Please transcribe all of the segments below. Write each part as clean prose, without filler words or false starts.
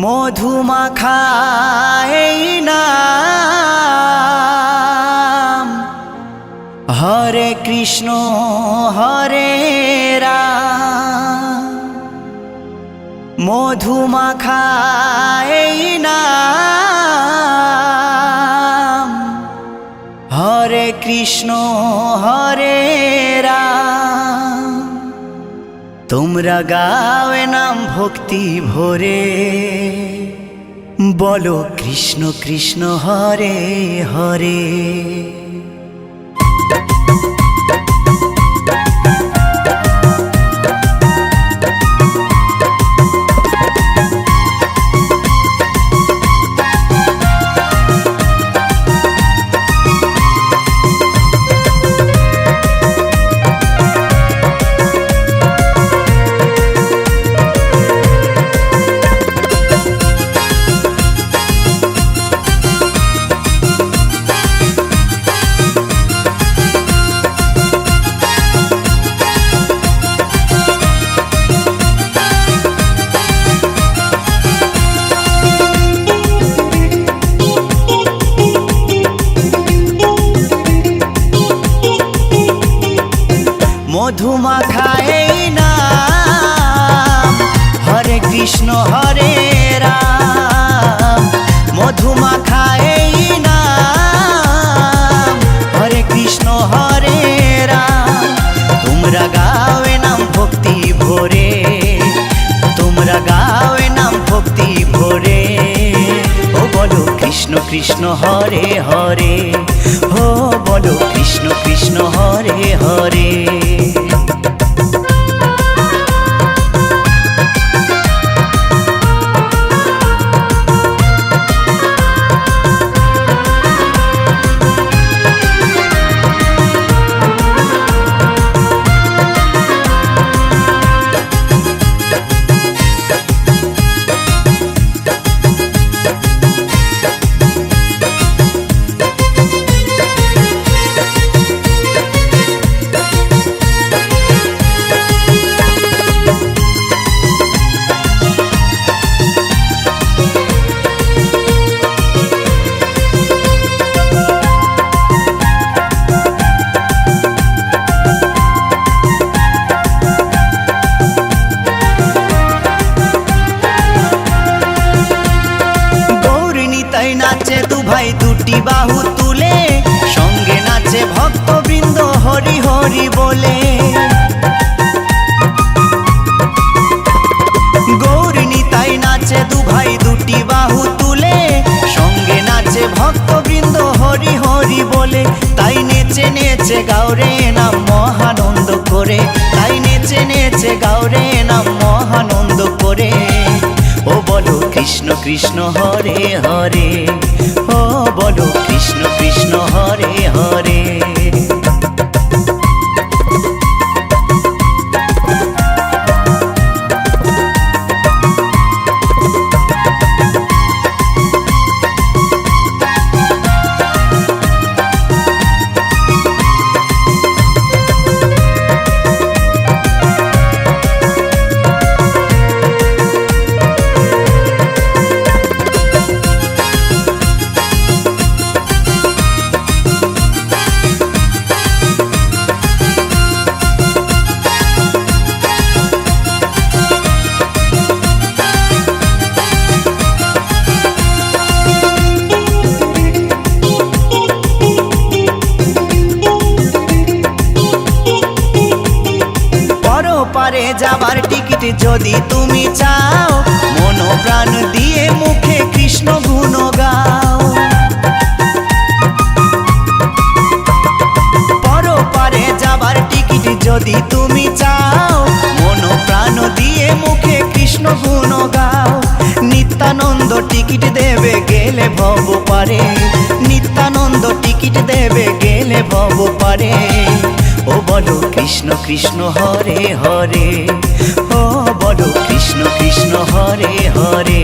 মধুমাখা এই নাম হরে কৃষ্ণ হরে রাম। মধুমাখা এই নাম হরে কৃষ্ণ হরে রাম। তোমরা গাওয়ে নাম ভক্তি ভরে, বলো কৃষ্ণ কৃষ্ণ হরে হরে। মধুমাখা এই নাম হরে কৃষ্ণ হরে রাম। মধুমাখা এই নাম হরে কৃষ্ণ হরে রাম। তোমরা গাওয়ে নাম ভক্তি ভরে, তোমরা গাওয়ে নাম ভক্তি ভরে, ও বলো কৃষ্ণ কৃষ্ণ হরে হরে, ও বলো কৃষ্ণ কৃষ্ণ হরে হরে। নাচে দু ভাই দুটি বাহু তুলে, সঙ্গে নাচে ভক্তবৃন্দ হরি হরি বলে। গৌরিনী তাই নাচে দু ভাই দুটি বাহু তুলে, সঙ্গে নাচে ভক্তবৃন্দ হরি হরি বলে। তাই নেচে নেচে গাওরে নাম মহানন্দ করে, তাই নেচে নেচে গাওরে নাম মহানন্দ করে, ও বলো কৃষ্ণ কৃষ্ণ হরে হরে, ও বলো কৃষ্ণ কৃষ্ণ হরে হরে। পারে যাবার টিকিট যদি তুমি চাও, মন প্রাণ দিয়ে মুখে কৃষ্ণ গুণ গাও। পরপারে যাবার টিকিট যদি তুমি চাও, মন প্রাণ দিয়ে মুখে কৃষ্ণ গুণ গাও। নিত্যানন্দ টিকিট দেবে গেলে ভব পারে, নিত্যানন্দ টিকিট দেবে গেলে ভব পারে, ও বলো কৃষ্ণ কৃষ্ণ হরে হরে, ও বলো কৃষ্ণ কৃষ্ণ হরে হরে।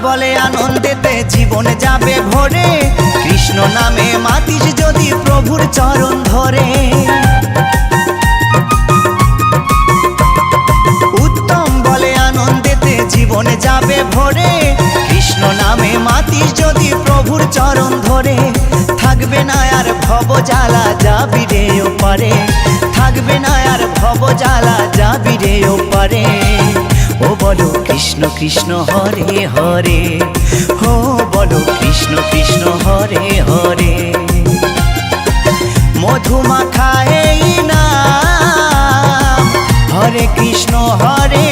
বলে আনন্দেতে জীবন যাবে ভরে, কৃষ্ণ নামে মাতিস যদি প্রভুর চরণ ধরে। উত্তম বলে আনন্দেতে জীবন যাবে ভরে, কৃষ্ণ নামে মাতিস যদি প্রভুর চরণ ধরে। থাকবে না আর ভব জ্বালা, যাবি রে ওপারে, থাকবে না আর ভব জ্বালা, যাবি রে ওপারে। ও বলো কৃষ্ণ কৃষ্ণ হরে হরে, ও বলো কৃষ্ণ কৃষ্ণ হরে হরে। মধুমাখা এই নাম, হরে কৃষ্ণ হরে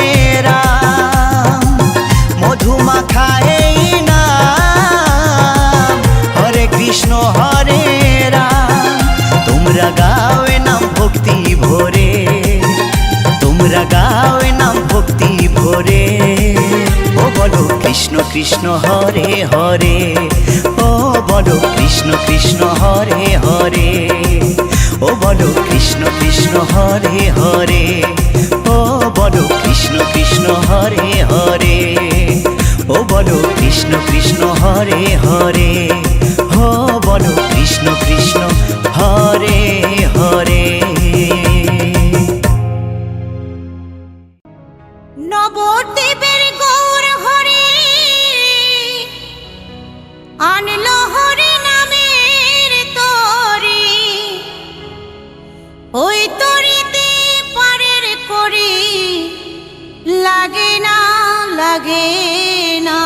রাম। মধুমাখা এই নাম, হরে কৃষ্ণ হরে রাম। তোমরা গাও এ নাম ভক্তি ভরে, তোমরা গাও এ নাম ভক্তি ভরে। ও বলো কৃষ্ণ কৃষ্ণ হরে হরে, ও বলো কৃষ্ণ কৃষ্ণ হরে হরে। ও বলো কৃষ্ণ কৃষ্ণ হরে হরে, ও বলো কৃষ্ণ কৃষ্ণ হরে হরে। ও বলো কৃষ্ণ কৃষ্ণ হরে হরে, ও বলো কৃষ্ণ কৃষ্ণ হরে হরে। নবদ্বীপের গৌর হরি আনলো হরি নামের তরি, ওই তরিতে পারের করি লাগে না লাগে না।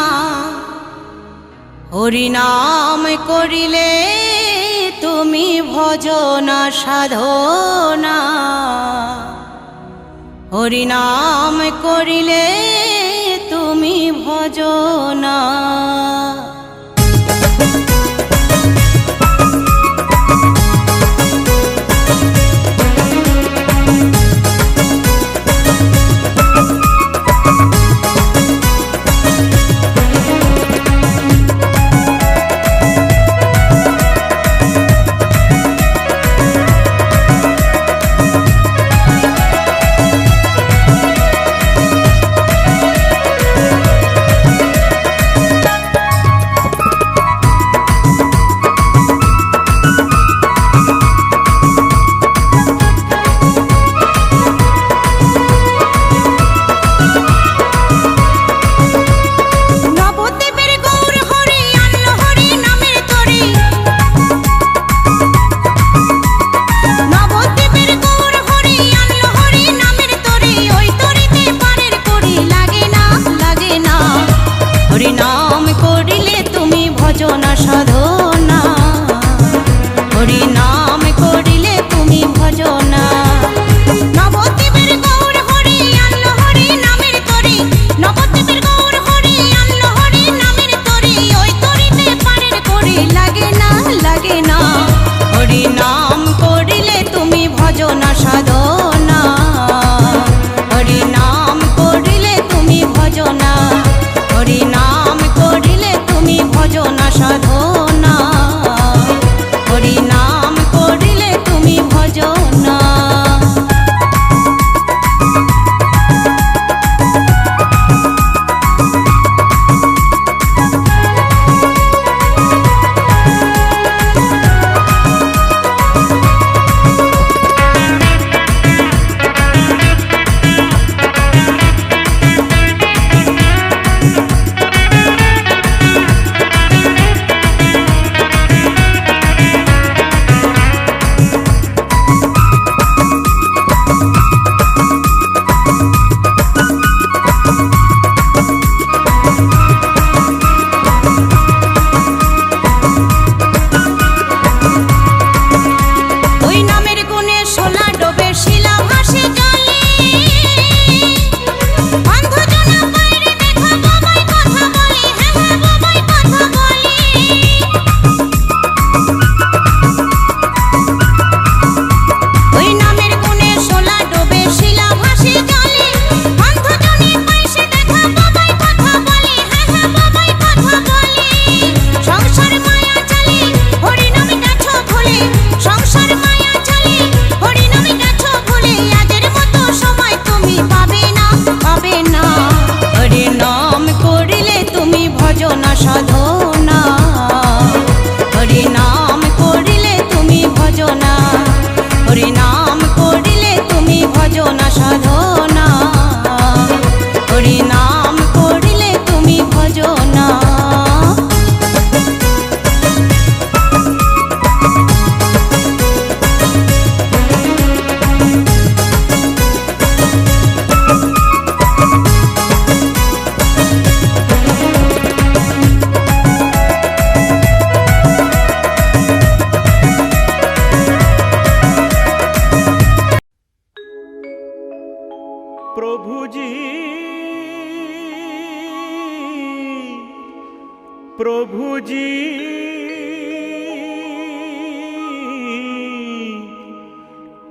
হরি নাম করিলে তুমি ভজনা সাধনা, হরি নাম করিলে তুমি ভজনা।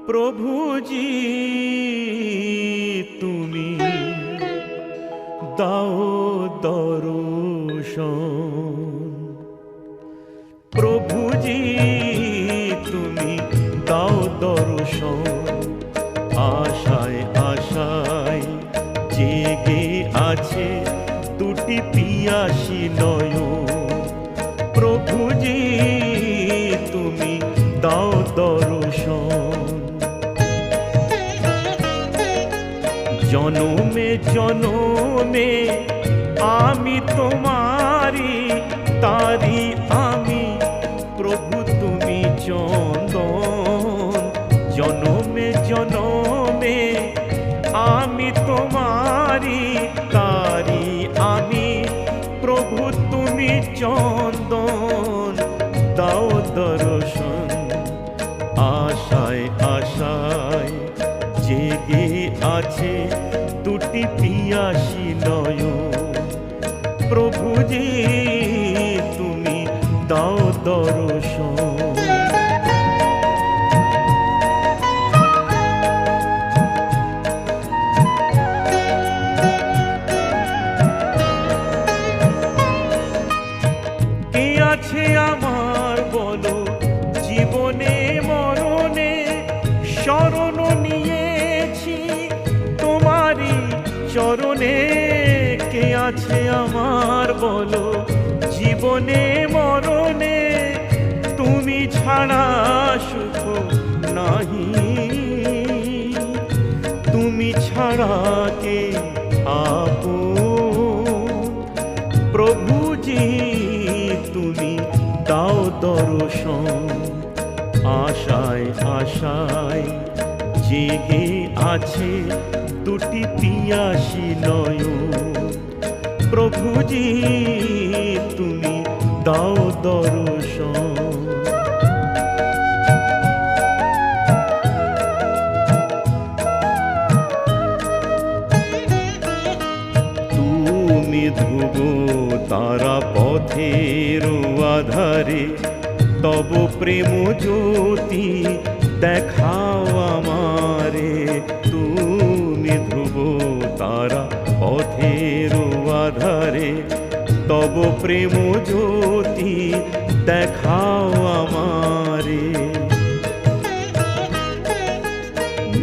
প্রভুজি তুমি দাও দর্শন, প্রভুজি তুমি দাও দর্শন, আশায় আশায় জেগে আছে দুটি পিয়াসী নয়ন, প্রভুজি তুমি দাও দর্শন। জনমে জনমে আমি তোমারি, তারি আমি প্রভু তুমি চন্দন, জনমে জনমে আমি তোমারি, তারি আমি প্রভু তুমি চন্দন, দাও দর্শন, আশায় আশায় জেগে আছে দুটি পিয়াসী নয়ন, প্রভুজি তুমি দাও দর্শন। কে আছে আমার বলো জীবনে মরণে, শরণ নিয়েছি তোমারি চরণে, কে আছে আমার বলো জীবনে মরণে, তুমি ছাড়া সুখ নাহি, তুমি ছাড়া কে আপন, প্রভুজি তুমি দাও দর্শন, আশায় আশায় জেগে আছে দুটি পিয়াসী নয়ন, প্রভুজি তুমি দাও দর্শন। তুমি ধ্রুব তারা পথের আধারে, তব প্রেম জ্যোতি দেখাও আমারে, তুমি ধ্রুব তারা পথের আধারে, তব প্রেম জ্যোতি দেখাও আমারে।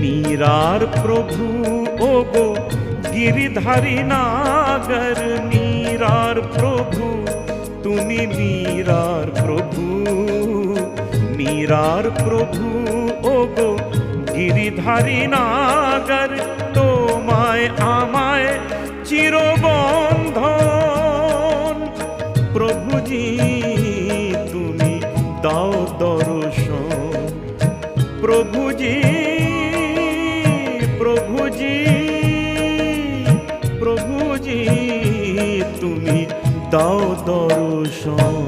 মীরার প্রভু ওগো গিরিধারী নাগর, মীরার প্রভু তুমি মীরার প্রভু, মীরার প্রভু ওগো গিরিধারী নাগর, তোমায় আমায় চিরবন্ধন, প্রভুজি তুমি দাও দর্শন, প্রভুজি প্রভুজি প্রভুজি তুমি দাও দর্শন।